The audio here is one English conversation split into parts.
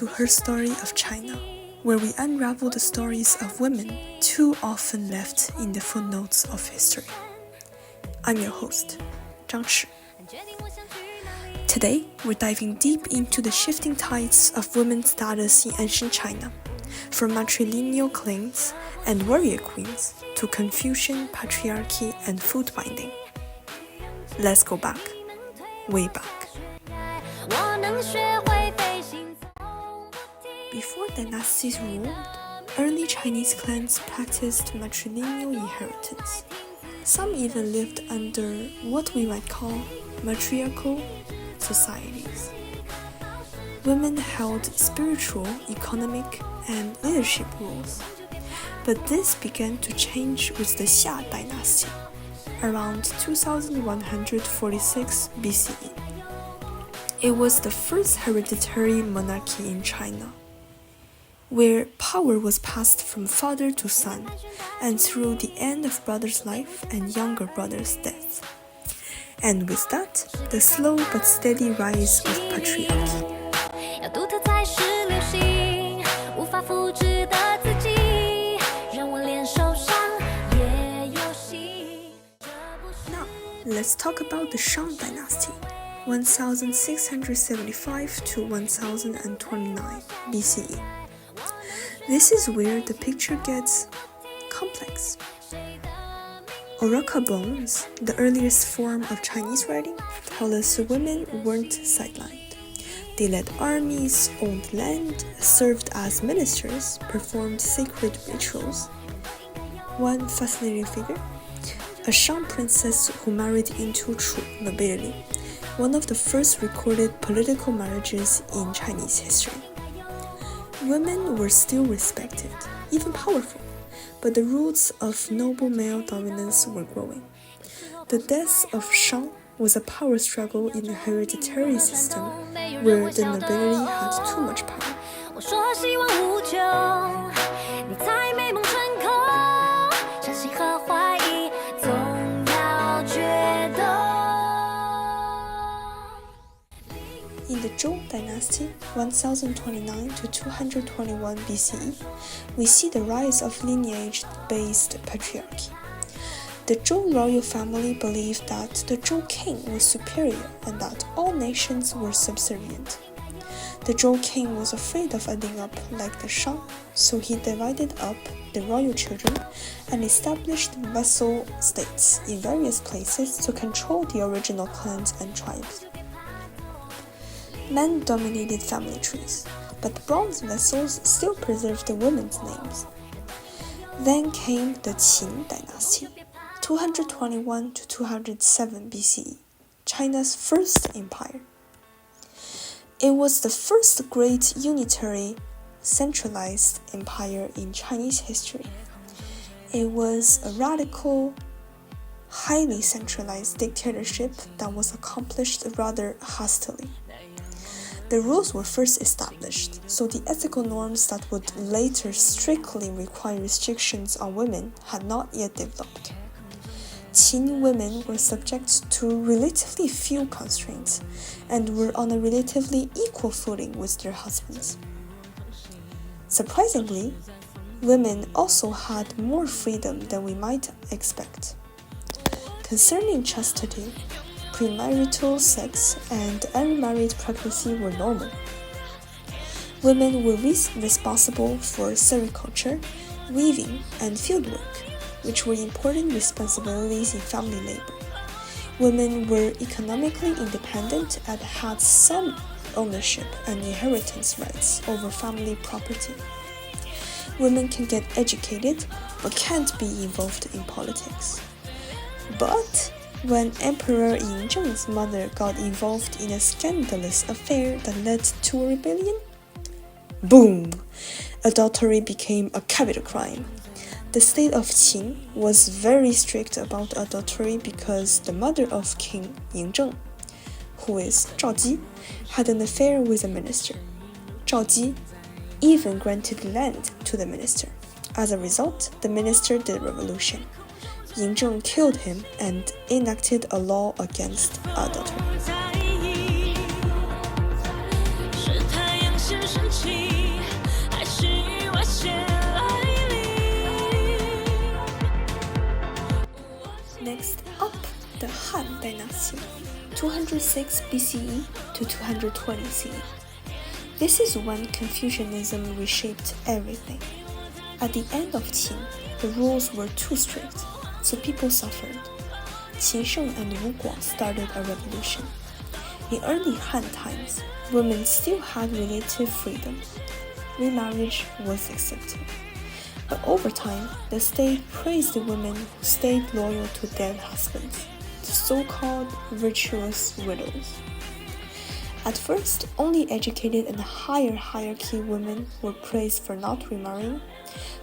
to Herstory of China, where we unravel the stories of women too often left in the footnotes of history. I'm your host, Zhang Shi. Today, we're diving deep into the shifting tides of women's status in ancient China, from matrilineal claims and warrior queens to Confucian patriarchy and foot binding. Let's go back, way back. Before dynasties ruled, early Chinese clans practiced matrilineal inheritance. Some even lived under what we might call matriarchal societies. Women held spiritual, economic, and leadership roles. But this began to change with the Xia dynasty, around 2146 BCE. It was the first hereditary monarchy in China, where power was passed from father to son, and through the end of brother's life and younger brother's death. And with that, the slow but steady rise of patriarchy. Now, let's talk about the Shang dynasty, 1675 to 1029 BCE. This is where the picture gets complex. Oracle bones, the earliest form of Chinese writing, tell us women weren't sidelined. They led armies, owned land, served as ministers, performed sacred rituals. One fascinating figure, a Shang princess who married into Chu nobility, one of the first recorded political marriages in Chinese history. Women were still respected, even powerful, but the roots of noble male dominance were growing. The death of Shang was a power struggle in a hereditary system where the nobility had too much power. In the Zhou dynasty, 1029 to 221 BCE, we see the rise of lineage-based patriarchy. The Zhou royal family believed that the Zhou king was superior and that all nations were subservient. The Zhou king was afraid of ending up like the Shang, so he divided up the royal children and established vassal states in various places to control the original clans and tribes. Men dominated family trees, but bronze vessels still preserved the women's names. Then came the Qin dynasty, 221 to 207 BCE, China's first empire. It was the first great unitary, centralized empire in Chinese history. It was a radical, highly centralized dictatorship that was accomplished rather hastily. The rules were first established, so the ethical norms that would later strictly require restrictions on women had not yet developed. Qin women were subject to relatively few constraints and were on a relatively equal footing with their husbands. Surprisingly, women also had more freedom than we might expect. Concerning chastity, premarital sex and unmarried pregnancy were normal. Women were responsible for sericulture, weaving, and fieldwork, which were important responsibilities in family labor. Women were economically independent and had some ownership and inheritance rights over family property. Women can get educated but can't be involved in politics. But when Emperor Yingzheng's mother got involved in a scandalous affair that led to a rebellion, boom! Adultery became a capital crime. The state of Qin was very strict about adultery because the mother of King Yingzheng, who is Zhao Ji, had an affair with a minister. Zhao Ji even granted land to the minister. As a result, the minister did revolution. Yingzheng killed him and enacted a law against adultery. dynasty, 206 BCE to 220 CE. This is when Confucianism reshaped everything. At the end of Qin, the rules were too strict, so people suffered. Qin Shang and Wu Guang started a revolution. In early Han times, women still had relative freedom. Remarriage was accepted. But over time, the state praised the women who stayed loyal to dead husbands, the so-called virtuous widows. At first, only educated and higher hierarchy women were praised for not remarrying,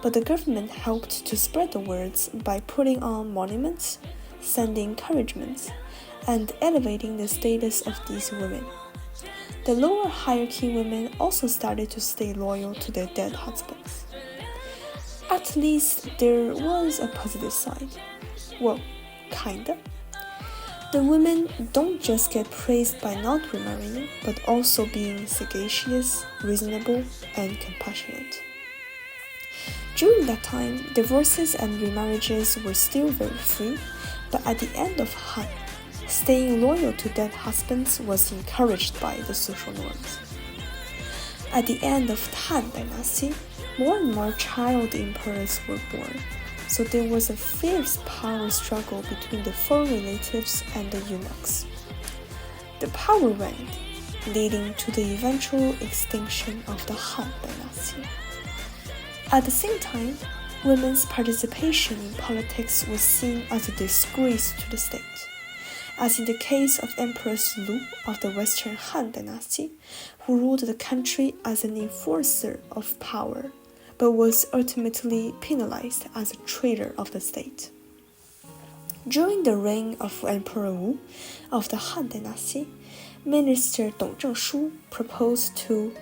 but the government helped to spread the words by putting on monuments, sending encouragements, and elevating the status of these women. The lower hierarchy women also started to stay loyal to their dead husbands. At least there was a positive side. Well, kinda. The women don't just get praised by not remarrying, but also being sagacious, reasonable, and compassionate. During that time, divorces and remarriages were still very free, but at the end of Han, staying loyal to dead husbands was encouraged by the social norms. At the end of Tang dynasty, more and more child emperors were born, so there was a fierce power struggle between the foreign relatives and the eunuchs. The power waned, leading to the eventual extinction of the Han dynasty. At the same time, women's participation in politics was seen as a disgrace to the state. As in the case of Empress Lu of the Western Han dynasty, who ruled the country as an enforcer of power, but was ultimately penalized as a traitor of the state. During the reign of Emperor Wu of the Han dynasty, Minister Dong Zhengshu proposed to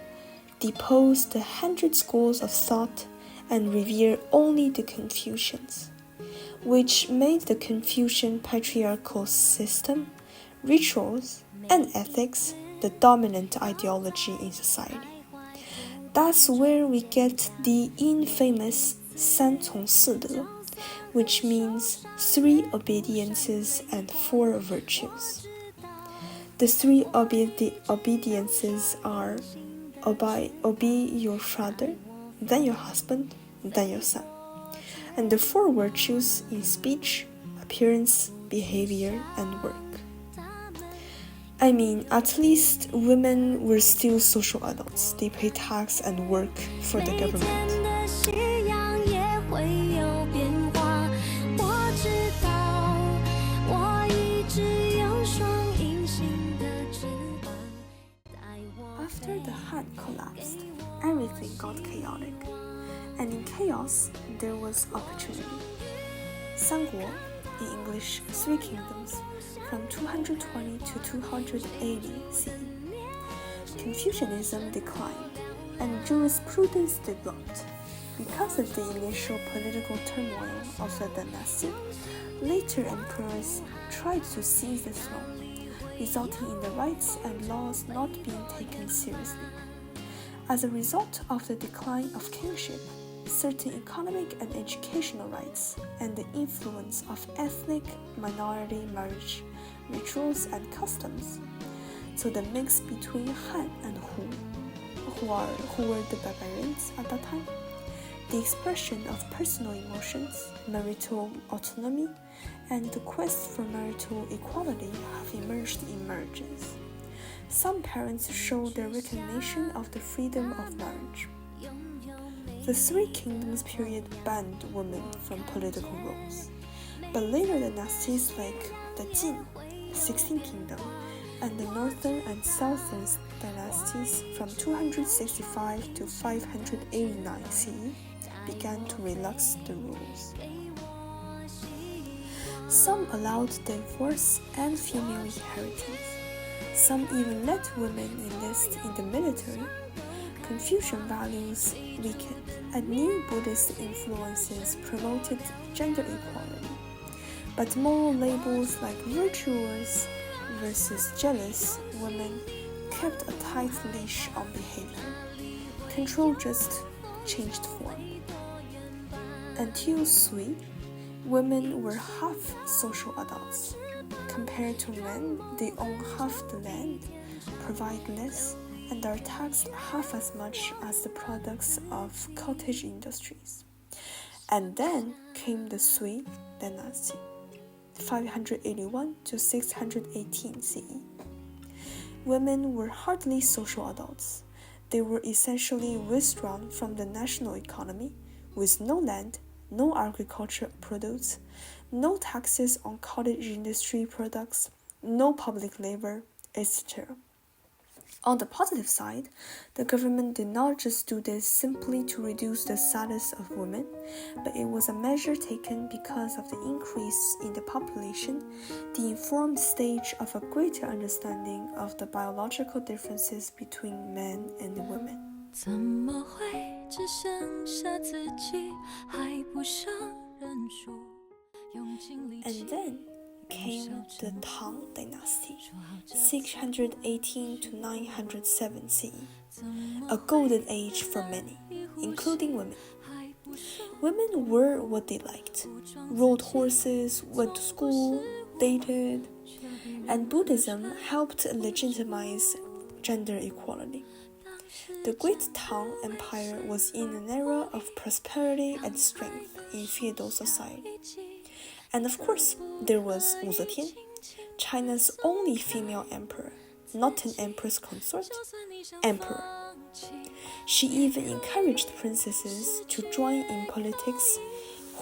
depose the 100 schools of thought and revere only the Confucians, which made the Confucian patriarchal system, rituals, and ethics the dominant ideology in society. That's where we get the infamous 三从四德, which means 3 obediences and 4 virtues. The 3 obediences are obey your father, then your husband, then your son. And the 4 virtues in speech, appearance, behavior, and work. I mean, at least women were still social adults. They pay tax and work for the government. After the Han collapsed, everything got chaotic. And in chaos, there was opportunity. Sangguo, in English 3 kingdoms, from 220 to 280 CE. Confucianism declined, and jurisprudence developed. Because of the initial political turmoil of the dynasty, later emperors tried to seize the throne, resulting in the rights and laws not being taken seriously. As a result of the decline of kingship, certain economic and educational rights, and the influence of ethnic minority marriage, rituals, and customs. So the mix between Han and Hu, who were the barbarians at that time, the expression of personal emotions, marital autonomy, and the quest for marital equality have emerged in marriages. Some parents show their recognition of the freedom of marriage. The 3 Kingdoms period banned women from political roles, but later dynasties like the Jin, 16th Kingdom, and the Northern and Southern dynasties from 265 to 589 CE began to relax the rules. Some allowed divorce and female inheritance. Some even let women enlist in the military. Confucian values weakened, and new Buddhist influences promoted gender equality. But moral labels like virtuous versus jealous women kept a tight leash on behavior. Control just changed form. Until Sui, women were half social adults. Compared to men, they own half the land, provide less, and are taxed half as much as the products of cottage industries. And then came the Sui dynasty, 581 to 618 CE. Women were hardly social adults. They were essentially withdrawn from the national economy, with no land, no agricultural produce, no taxes on cottage industry products, no public labor, etc. On the positive side, the government did not just do this simply to reduce the status of women, but it was a measure taken because of the increase in the population, the informed stage of a greater understanding of the biological differences between men and women. 怎么会只剩下自己还不上认输 And then came the Tang dynasty, 618 to 907 CE, a golden age for many, including women. Women were what they liked, rode horses, went to school, dated, and Buddhism helped legitimize gender equality. The Great Tang Empire was in an era of prosperity and strength in feudal society. And of course, there was Wu Zetian, China's only female emperor, not an empress consort, emperor. She even encouraged princesses to join in politics,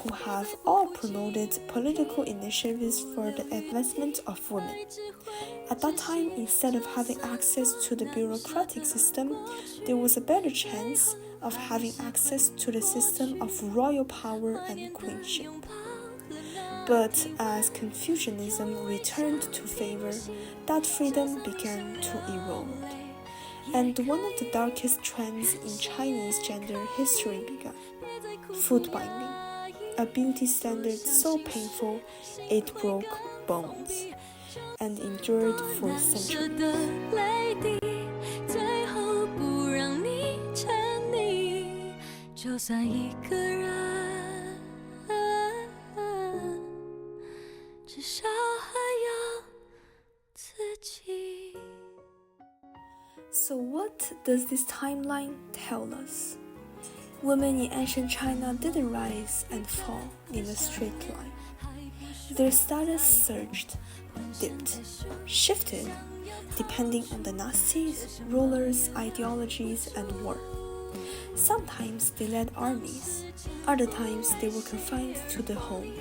who have all promoted political initiatives for the advancement of women. At that time, instead of having access to the bureaucratic system, there was a better chance of having access to the system of royal power and queenship. But as Confucianism returned to favor, that freedom began to erode. And one of the darkest trends in Chinese gender history began: foot binding, a beauty standard so painful it broke bones, and endured for centuries. So what does this timeline tell us? Women in ancient China didn't rise and fall in a straight line. Their status surged, dipped, shifted, depending on dynasties, rulers, ideologies, and war. Sometimes they led armies, other times they were confined to the home.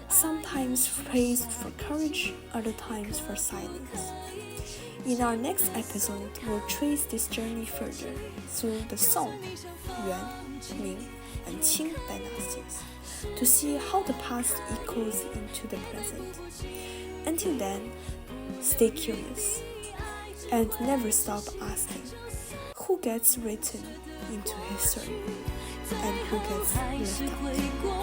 Sometimes praised for courage, other times for silence. In our next episode, we'll trace this journey further through the Song, Yuan, Ming, and Qing dynasties to see how the past echoes into the present. Until then, stay curious and never stop asking, who gets written into history and who gets left out?